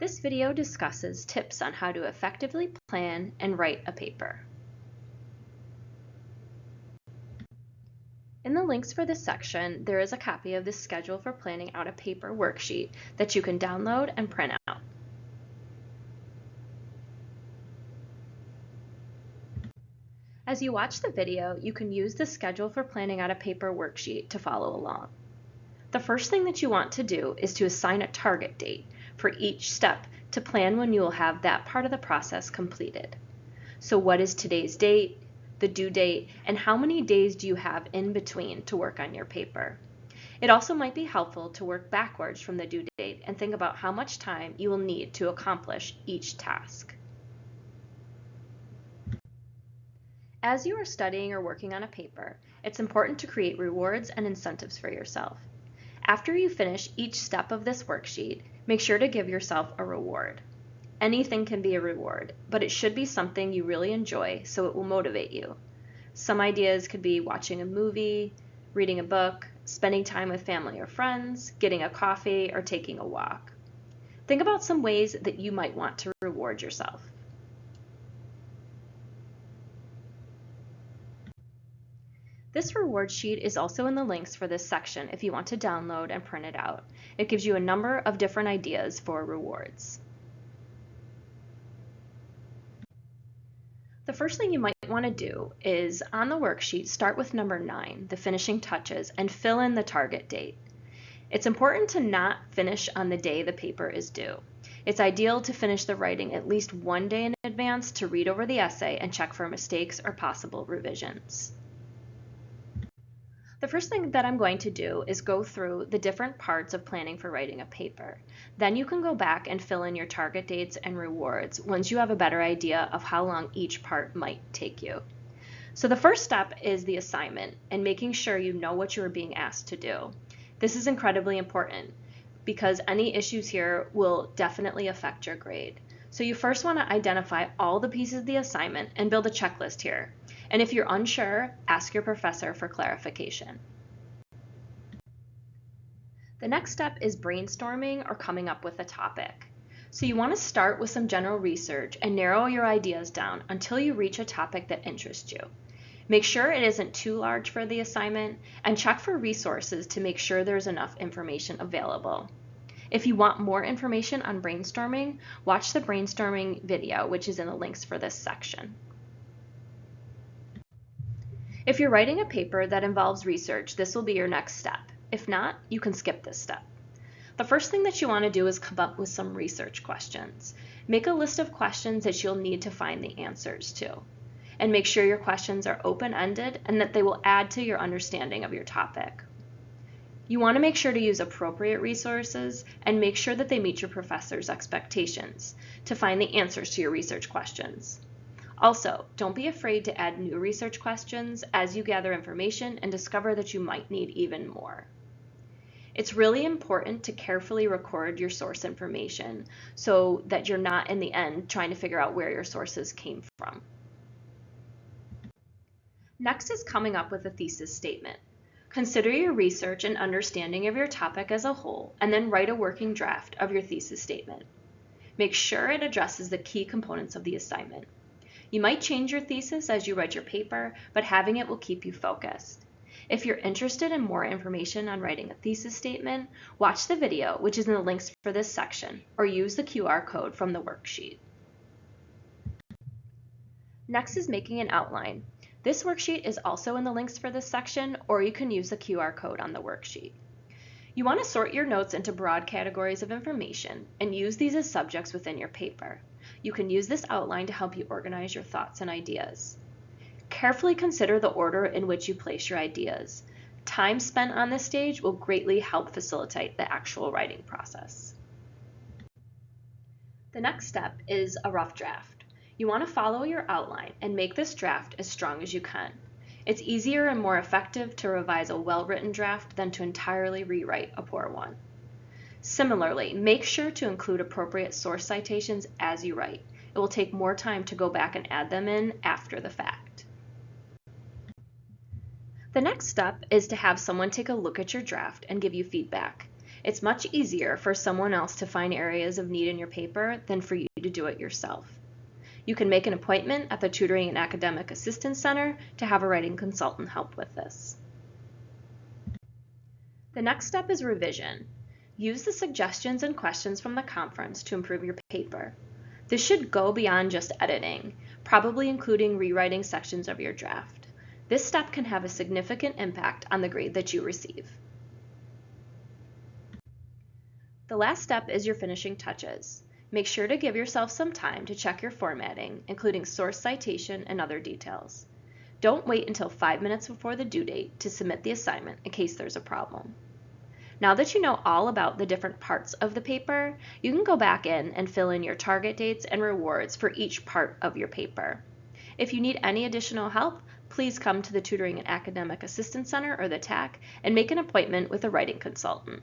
This video discusses tips on how to effectively plan and write a paper. In the links for this section, there is a copy of the schedule for planning out a paper worksheet that you can download and print out. As you watch the video, you can use the schedule for planning out a paper worksheet to follow along. The first thing that you want to do is to assign a target date for each step to plan when you will have that part of the process completed. So what is today's date, the due date, and how many days do you have in between to work on your paper? It also might be helpful to work backwards from the due date and think about how much time you will need to accomplish each task. As you are studying or working on a paper, it's important to create rewards and incentives for yourself. After you finish each step of this worksheet, make sure to give yourself a reward. Anything can be a reward, but it should be something you really enjoy so it will motivate you. Some ideas could be watching a movie, reading a book, spending time with family or friends, getting a coffee, or taking a walk. Think about some ways that you might want to reward yourself. This reward sheet is also in the links for this section if you want to download and print it out. It gives you a number of different ideas for rewards. The first thing you might want to do is, on the worksheet, start with number 9, the finishing touches, and fill in the target date. It's important to not finish on the day the paper is due. It's ideal to finish the writing at least one day in advance to read over the essay and check for mistakes or possible revisions. The first thing that I'm going to do is go through the different parts of planning for writing a paper. Then you can go back and fill in your target dates and rewards once you have a better idea of how long each part might take you. So the first step is the assignment and making sure you know what you are being asked to do. This is incredibly important because any issues here will definitely affect your grade. So you first want to identify all the pieces of the assignment and build a checklist here. And if you're unsure, ask your professor for clarification. The next step is brainstorming or coming up with a topic. So you want to start with some general research and narrow your ideas down until you reach a topic that interests you. Make sure it isn't too large for the assignment and check for resources to make sure there's enough information available. If you want more information on brainstorming, watch the brainstorming video, which is in the links for this section. If you're writing a paper that involves research, this will be your next step. If not, you can skip this step. The first thing that you want to do is come up with some research questions. Make a list of questions that you'll need to find the answers to. And make sure your questions are open-ended and that they will add to your understanding of your topic. You want to make sure to use appropriate resources and make sure that they meet your professor's expectations to find the answers to your research questions. Also, don't be afraid to add new research questions as you gather information and discover that you might need even more. It's really important to carefully record your source information so that you're not in the end trying to figure out where your sources came from. Next is coming up with a thesis statement. Consider your research and understanding of your topic as a whole, and then write a working draft of your thesis statement. Make sure it addresses the key components of the assignment. You might change your thesis as you write your paper, but having it will keep you focused. If you're interested in more information on writing a thesis statement, watch the video, which is in the links for this section, or use the QR code from the worksheet. Next is making an outline. This worksheet is also in the links for this section, or you can use the QR code on the worksheet. You want to sort your notes into broad categories of information and use these as subjects within your paper. You can use this outline to help you organize your thoughts and ideas. Carefully consider the order in which you place your ideas. Time spent on this stage will greatly help facilitate the actual writing process. The next step is a rough draft. You want to follow your outline and make this draft as strong as you can. It's easier and more effective to revise a well-written draft than to entirely rewrite a poor one. Similarly, make sure to include appropriate source citations as you write. It will take more time to go back and add them in after the fact. The next step is to have someone take a look at your draft and give you feedback. It's much easier for someone else to find areas of need in your paper than for you to do it yourself. You can make an appointment at the Tutoring and Academic Assistance Center to have a writing consultant help with this. The next step is revision. Use the suggestions and questions from the conference to improve your paper. This should go beyond just editing, probably including rewriting sections of your draft. This step can have a significant impact on the grade that you receive. The last step is your finishing touches. Make sure to give yourself some time to check your formatting, including source citation and other details. Don't wait until 5 minutes before the due date to submit the assignment in case there's a problem. Now that you know all about the different parts of the paper, you can go back in and fill in your target dates and rewards for each part of your paper. If you need any additional help, please come to the Tutoring and Academic Assistance Center or the TAAC and make an appointment with a writing consultant.